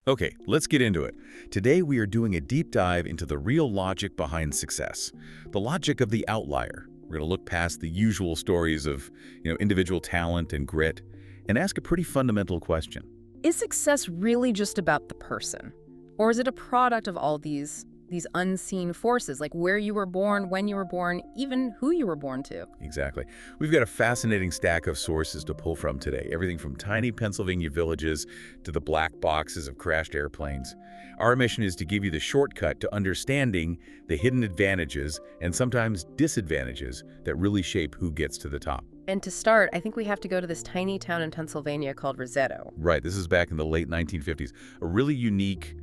Okay, let's get into it. Today we are doing a deep dive into the real logic behind success, the logic of the outlier. We're going to look past the usual stories of, individual talent and grit, and ask a pretty fundamental question. Is success really just about the person? Or is it a product of all these unseen forces, like where you were born, when you were born, even who you were born to? Exactly. We've got a fascinating stack of sources to pull from today, everything from tiny Pennsylvania villages to the black boxes of crashed airplanes. Our mission is to give you the shortcut to understanding the hidden advantages and sometimes disadvantages that really shape who gets to the top. And to start, I think we have to go to this tiny town in Pennsylvania called Roseto. Right, this is back in the late 1950s. A really unique,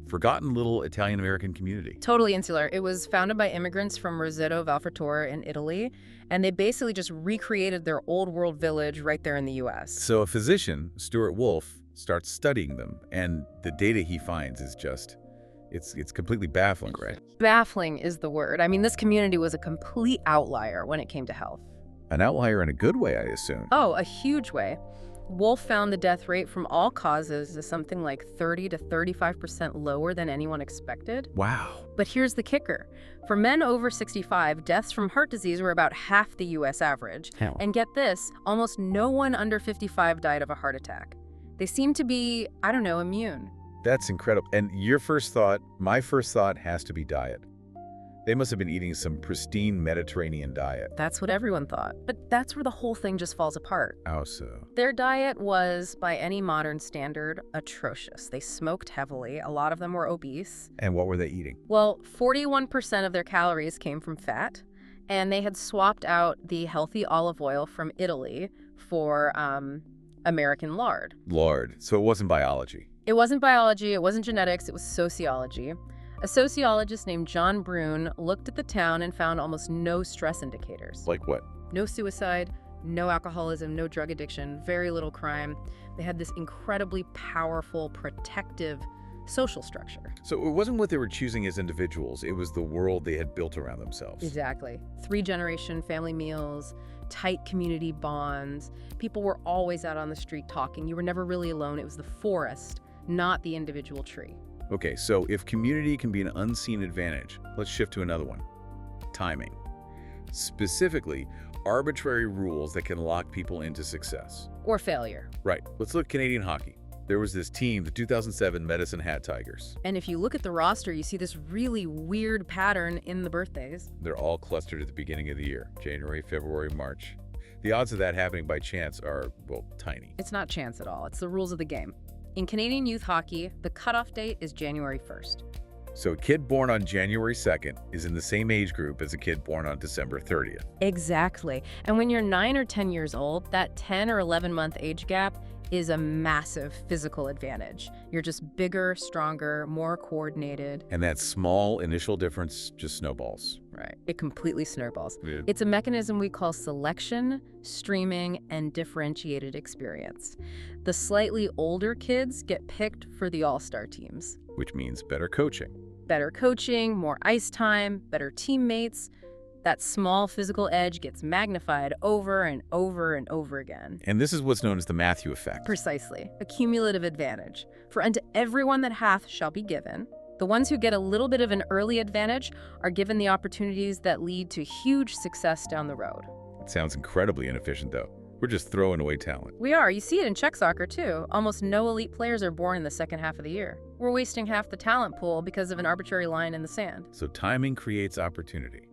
forgotten little Italian-American community. Totally insular. It was founded by immigrants from Roseto Valfrattore in Italy, and they basically just recreated their old world village right there in the U.S. So a physician, Stuart Wolfe, starts studying them, and the data he finds is just, it's completely baffling, right? Baffling is the word. I mean, this community was a complete outlier when it came to health. An outlier in a good way, I assume. Oh, a huge way. Wolf found the death rate from all causes is something like 30 to 35% lower than anyone expected. Wow. But here's the kicker. For men over 65, deaths from heart disease were about half the U.S. average. Hell. And get this, almost no one under 55 died of a heart attack. They seem to be, immune. That's incredible. And my first thought has to be diet. They must have been eating some pristine Mediterranean diet. That's what everyone thought. But that's where the whole thing just falls apart. How so? Their diet was, by any modern standard, atrocious. They smoked heavily. A lot of them were obese. And what were they eating? Well, 41% of their calories came from fat, and they had swapped out the healthy olive oil from Italy for American lard. Lard. So it wasn't biology. It wasn't biology, it wasn't genetics, it was sociology. A sociologist named John Brune looked at the town and found almost no stress indicators. Like what? No suicide, no alcoholism, no drug addiction, very little crime. They had this incredibly powerful, protective social structure. So it wasn't what they were choosing as individuals, it was the world they had built around themselves. Exactly. 3-generation family meals, tight community bonds. People were always out on the street talking. You were never really alone. It was the forest, not the individual tree. Okay, so if community can be an unseen advantage, let's shift to another one. Timing. Specifically, arbitrary rules that can lock people into success. Or failure. Right. Let's look at Canadian hockey. There was this team, the 2007 Medicine Hat Tigers. And if you look at the roster, you see this really weird pattern in the birthdays. They're all clustered at the beginning of the year, January, February, March. The odds of that happening by chance are, well, tiny. It's not chance at all. It's the rules of the game. In Canadian youth hockey, the cutoff date is January 1st. So a kid born on January 2nd is in the same age group as a kid born on December 30th. Exactly. And when you're 9 or 10 years old, that 10 or 11-month age gap is a massive physical advantage. You're just bigger, stronger, more coordinated. And that small initial difference just snowballs. Right. It completely snowballs. Yeah. It's a mechanism we call selection, streaming, and differentiated experience. The slightly older kids get picked for the all-star teams. Which means better coaching. Better coaching, more ice time, better teammates. That small physical edge gets magnified over and over and over again. And this is what's known as the Matthew effect. Precisely. A cumulative advantage. For unto everyone that hath shall be given. The ones who get a little bit of an early advantage are given the opportunities that lead to huge success down the road. It sounds incredibly inefficient, though. We're just throwing away talent. We are. You see it in Czech soccer, too. Almost no elite players are born in the second half of the year. We're wasting half the talent pool because of an arbitrary line in the sand. So timing creates opportunity.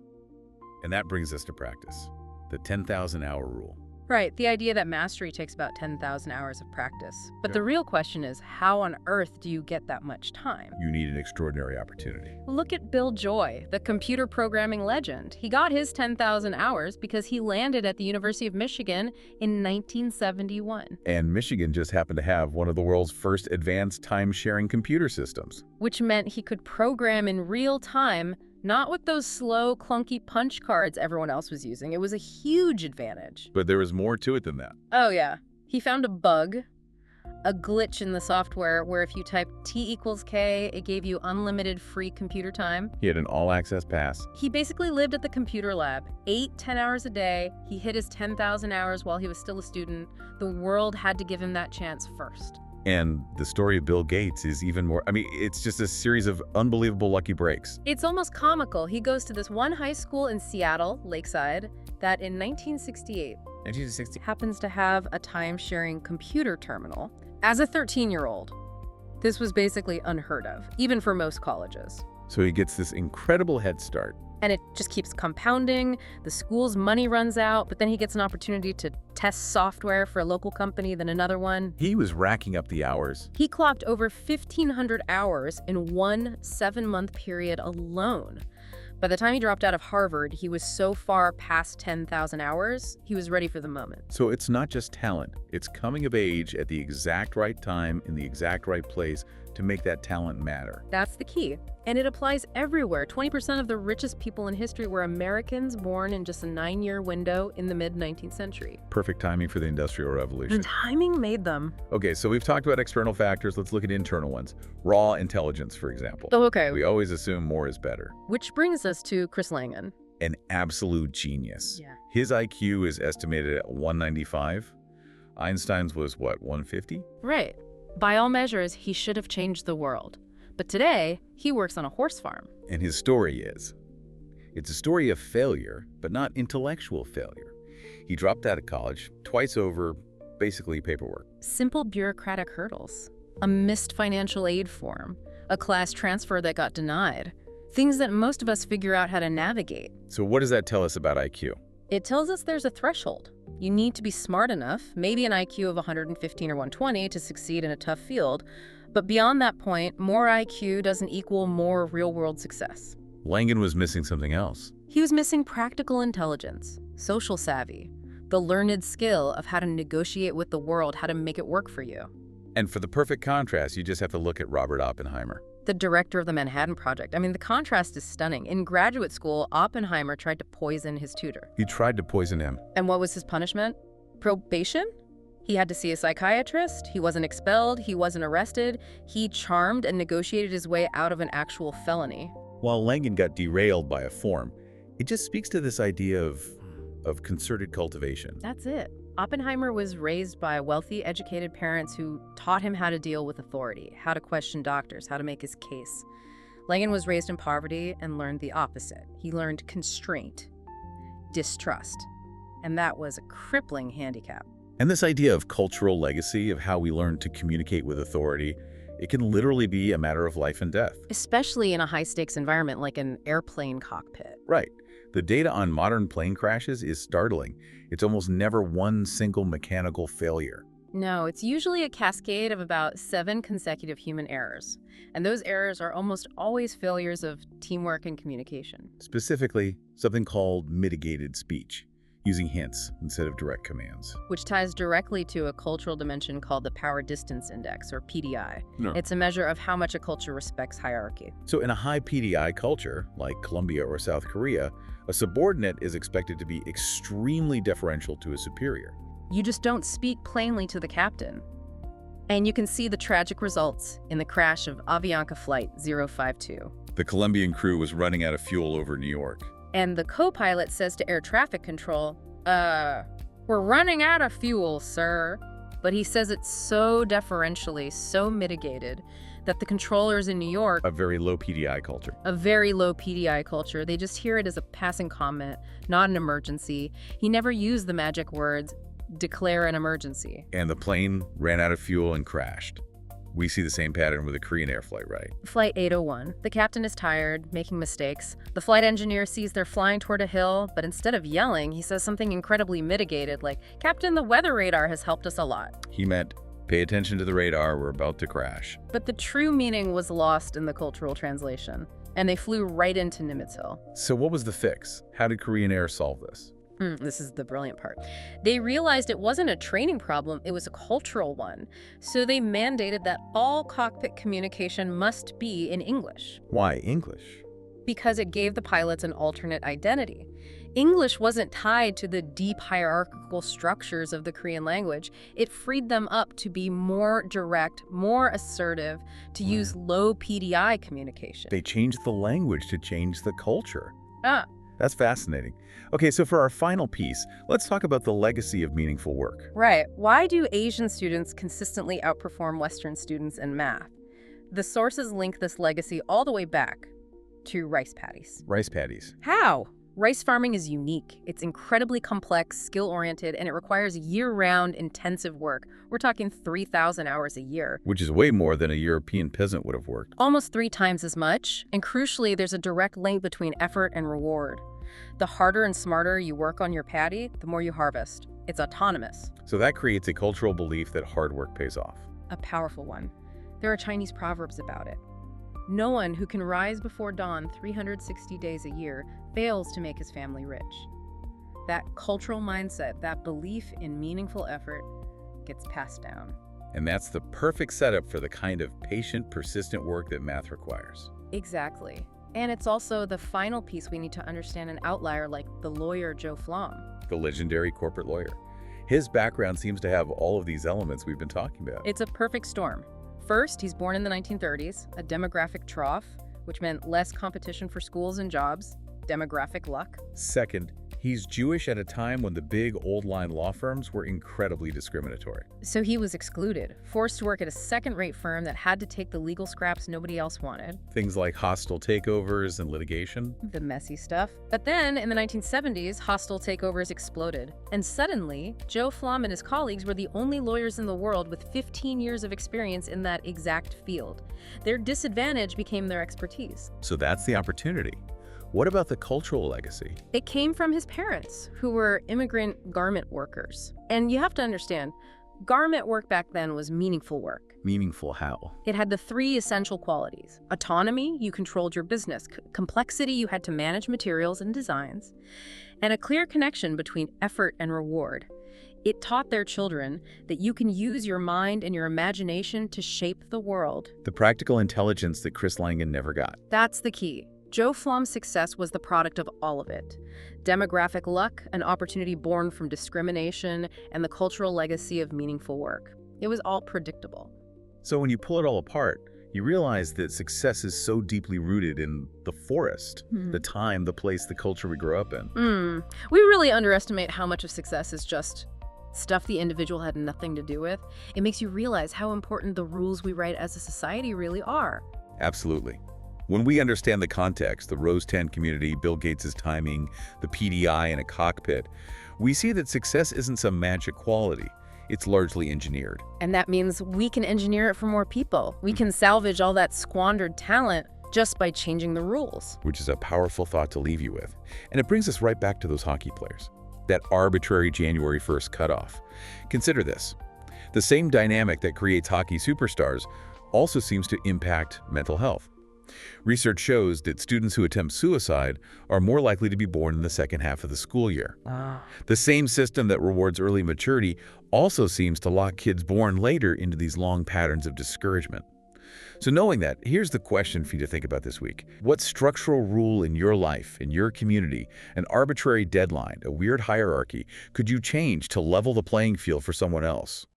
And that brings us to practice, the 10,000-hour rule. Right, the idea that mastery takes about 10,000 hours of practice. But the real question is, how on earth do you get that much time? You need an extraordinary opportunity. Look at Bill Joy, the computer programming legend. He got his 10,000 hours because he landed at the University of Michigan in 1971. And Michigan just happened to have one of the world's first advanced time-sharing computer systems. Which meant he could program in real time, not with those slow, clunky punch cards everyone else was using. It was a huge advantage. But there was more to it than that. Oh, yeah. He found a bug, a glitch in the software where if you typed T = K, it gave you unlimited free computer time. He had an all-access pass. He basically lived at the computer lab, 8-10 hours a day. He hit his 10,000 hours while he was still a student. The world had to give him that chance first. And the story of Bill Gates is even more, I mean, it's just a series of unbelievable lucky breaks. It's almost comical. He goes to this one high school in Seattle, Lakeside, that in 1968 happens to have a time-sharing computer terminal. As a 13-year-old, this was basically unheard of, even for most colleges. So he gets this incredible head start. And it just keeps compounding. The school's money runs out, but then he gets an opportunity to test software for a local company, then another one. He was racking up the hours. He clocked over 1,500 hours in one 7-month period alone. By the time he dropped out of Harvard, he was so far past 10,000 hours, he was ready for the moment. So it's not just talent, it's coming of age at the exact right time in the exact right place to make that talent matter. That's the key. And it applies everywhere. 20% of the richest people in history were Americans born in just a 9-year window in the mid-19th century. Perfect timing for the Industrial Revolution. The timing made them. Okay, so we've talked about external factors. Let's look at internal ones. Raw intelligence, for example. Oh, okay. We always assume more is better. Which brings us to Chris Langan. An absolute genius. Yeah. His IQ is estimated at 195. Einstein's was, what, 150? Right. By all measures, he should have changed the world. But today, he works on a horse farm. And his story is, it's a story of failure, but not intellectual failure. He dropped out of college twice over, basically paperwork. Simple bureaucratic hurdles. A missed financial aid form. A class transfer that got denied. Things that most of us figure out how to navigate. So what does that tell us about IQ? It tells us there's a threshold. You need to be smart enough, maybe an IQ of 115 or 120 to succeed in a tough field, but beyond that point, more IQ doesn't equal more real-world success. Langan was missing something else. He was missing practical intelligence, social savvy, the learned skill of how to negotiate with the world, how to make it work for you. And for the perfect contrast, you just have to look at Robert Oppenheimer. The director of the Manhattan Project. I mean, the contrast is stunning. In graduate school, Oppenheimer tried to poison his tutor. He tried to poison him. And what was his punishment? Probation? He had to see a psychiatrist. He wasn't expelled. He wasn't arrested. He charmed and negotiated his way out of an actual felony. While Langan got derailed by a form, it just speaks to this idea of concerted cultivation. That's it. Oppenheimer was raised by wealthy, educated parents who taught him how to deal with authority, how to question doctors, how to make his case. Langan was raised in poverty and learned the opposite. He learned constraint, distrust, and that was a crippling handicap. And this idea of cultural legacy, of how we learn to communicate with authority, it can literally be a matter of life and death. Especially in a high-stakes environment like an airplane cockpit. Right. The data on modern plane crashes is startling. It's almost never one single mechanical failure. No, it's usually a cascade of about 7 consecutive human errors. And those errors are almost always failures of teamwork and communication. Specifically, something called mitigated speech, using hints instead of direct commands. Which ties directly to a cultural dimension called the Power Distance Index, or PDI. No. It's a measure of how much a culture respects hierarchy. So in a high PDI culture, like Colombia or South Korea, a subordinate is expected to be extremely deferential to a superior. You just don't speak plainly to the captain. And you can see the tragic results in the crash of Avianca Flight 052. The Colombian crew was running out of fuel over New York. And the co-pilot says to air traffic control, we're running out of fuel, sir. But he says it so deferentially, so mitigated, that the controllers in New York, A very low PDI culture. a very low PDI culture, they just hear it as a passing comment, not an emergency. He never used the magic words, declare an emergency. And the plane ran out of fuel and crashed. We see the same pattern with a Korean Air flight, right? Flight 801. The captain is tired, making mistakes. The flight engineer sees they're flying toward a hill, but instead of yelling, he says something incredibly mitigated, like, "Captain, the weather radar has helped us a lot." He meant, pay attention to the radar, we're about to crash. But the true meaning was lost in the cultural translation, and they flew right into Nimitz Hill. So what was the fix? How did Korean Air solve this? This is the brilliant part. They realized it wasn't a training problem, it was a cultural one. So they mandated that all cockpit communication must be in English. Why English? Because it gave the pilots an alternate identity. English wasn't tied to the deep hierarchical structures of the Korean language. It freed them up to be more direct, more assertive, to use low PDI communication. They changed the language to change the culture. That's fascinating. Okay, so for our final piece, let's talk about the legacy of meaningful work. Right. Why do Asian students consistently outperform Western students in math? The sources link this legacy all the way back to rice paddies. Rice paddies. How? Rice farming is unique. It's incredibly complex, skill-oriented, and it requires year-round intensive work. We're talking 3,000 hours a year. Which is way more than a European peasant would have worked. Almost 3 times as much. And crucially, there's a direct link between effort and reward. The harder and smarter you work on your paddy, the more you harvest. It's autonomous. So that creates a cultural belief that hard work pays off. A powerful one. There are Chinese proverbs about it. No one who can rise before dawn 360 days a year fails to make his family rich. That cultural mindset, that belief in meaningful effort, gets passed down. And that's the perfect setup for the kind of patient, persistent work that math requires. Exactly. And it's also the final piece we need to understand an outlier like the lawyer Joe Flom. The legendary corporate lawyer. His background seems to have all of these elements we've been talking about. It's a perfect storm. First, he's born in the 1930s, a demographic trough, which meant less competition for schools and jobs, demographic luck. Second, he's Jewish at a time when the big old-line law firms were incredibly discriminatory. So he was excluded, forced to work at a second-rate firm that had to take the legal scraps nobody else wanted. Things like hostile takeovers and litigation. The messy stuff. But then, in the 1970s, hostile takeovers exploded. And suddenly, Joe Flom and his colleagues were the only lawyers in the world with 15 years of experience in that exact field. Their disadvantage became their expertise. So that's the opportunity. What about the cultural legacy? It came from his parents, who were immigrant garment workers. And you have to understand, garment work back then was meaningful work. Meaningful how? It had the 3 essential qualities. Autonomy, you controlled your business. Complexity, you had to manage materials and designs. And a clear connection between effort and reward. It taught their children that you can use your mind and your imagination to shape the world. The practical intelligence that Chris Langan never got. That's the key. Joe Flom's success was the product of all of it. Demographic luck, an opportunity born from discrimination, and the cultural legacy of meaningful work. It was all predictable. So when you pull it all apart, you realize that success is so deeply rooted in the forest, the time, the place, the culture we grew up in. We really underestimate how much of success is just stuff the individual had nothing to do with. It makes you realize how important the rules we write as a society really are. Absolutely. When we understand the context, the Rose 10 community, Bill Gates' timing, the PDI in a cockpit, we see that success isn't some magic quality. It's largely engineered. And that means we can engineer it for more people. We can salvage all that squandered talent just by changing the rules. Which is a powerful thought to leave you with. And it brings us right back to those hockey players. That arbitrary January 1st cutoff. Consider this. The same dynamic that creates hockey superstars also seems to impact mental health. Research shows that students who attempt suicide are more likely to be born in the second half of the school year. The same system that rewards early maturity also seems to lock kids born later into these long patterns of discouragement. So knowing that, here's the question for you to think about this week. What structural rule in your life, in your community, an arbitrary deadline, a weird hierarchy, could you change to level the playing field for someone else?